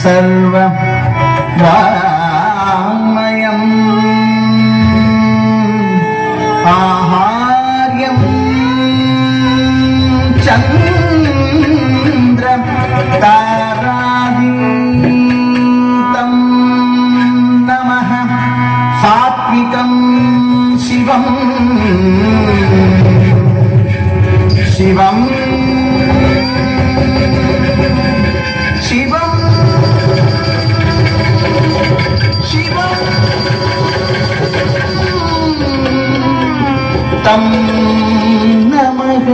सर्व वाङ्मयम् आहार्यं चन्द्र तारादीतं नमः सात्विकं शिवं शिवं शिवं शिवं तं नमः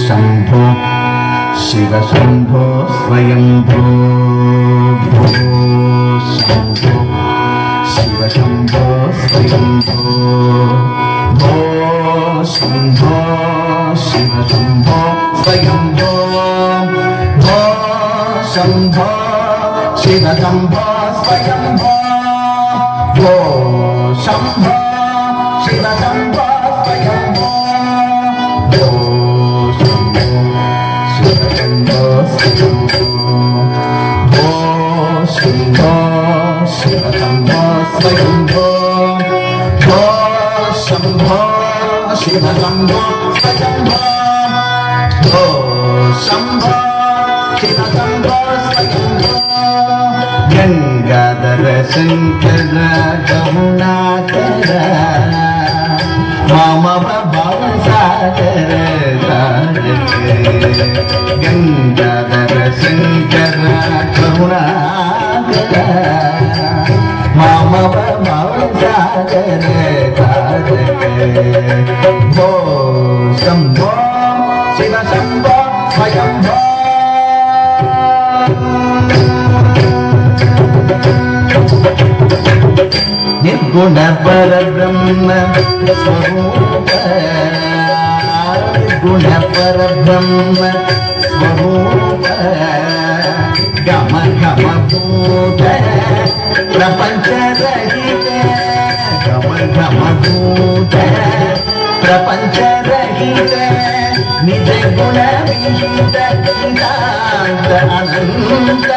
शंभो शिव शंभो स्वयंभो शंभो शिव शंभो स्वयंभो भो शंभो शिव शंभो स्वयंभो भो शंभो शिव शंभो स्वयंभो भो शंभो शिव शंभो स्वयंभो भो शंभो शिव शंभो स्वयंभो भो शंभो शिव शंभो स्वयंभो भो शंभो शिव शंभो स्वयंभो गंगाधर शंकर करुणाकर मामव भवसागर गंगाधर शंकर करुणाकर मामव भवसागर भो शंभो शिव शंभो स्वयंभो निर्गुण परब्रह्म स्वरूप निर्गुण परब्रह्म स्वरूप गम गम भूत प्रपंच रहित गम गम भूत प्रपंच रहित निज गुण विहित नितांत अनंत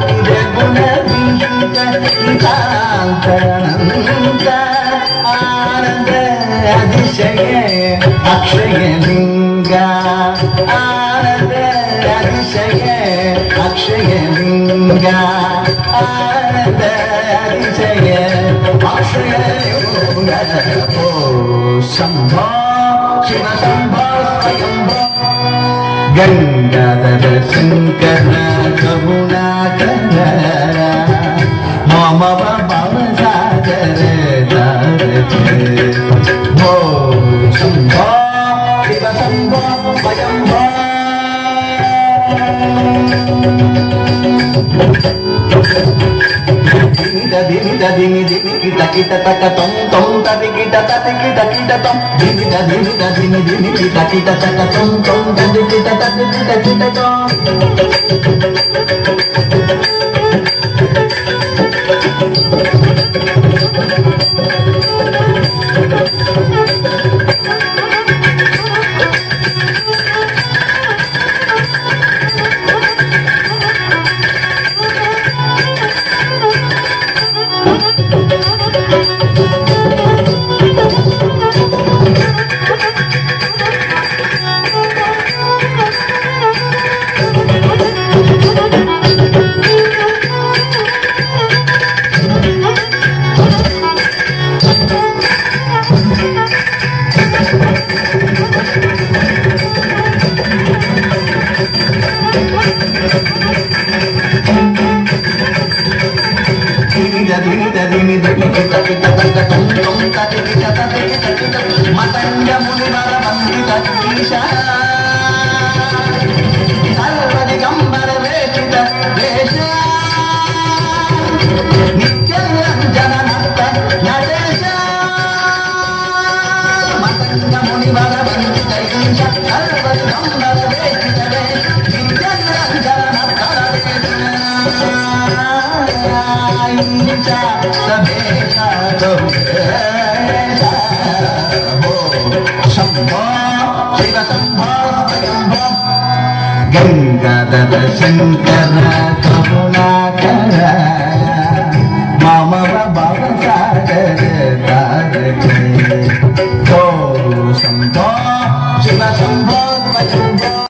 निज गुण विहित नितांत अनंत आनंद अतिशय अक्षय लिंगा आनंद अतिशय अक्षय लिंगा आनंद अतिशय अक्षय लिंगा भो शंभो शिव शंभो स्वयंभो गंगाधर शंकर करुणाकर मामव भवसागर भो शंभो शिव शंभो स्वयंभो दिनि दिनि दिनि किट किट तक तम तम तदि किट तदि किट किट तम दिनि दिनि दिनि दिनि किट किट तक तम तम तदि किट तदि किट किट तम నిత్య నిరంజన నర్త నరేశ మతంగ ముని వర వందిత ఈశ సర్వసంబర వేదితవే నిత్య నిరంజన నర్త నరేశ సభేశ శంభో శివ శంభో శంభో గంగాధర శంకర కరుణాకర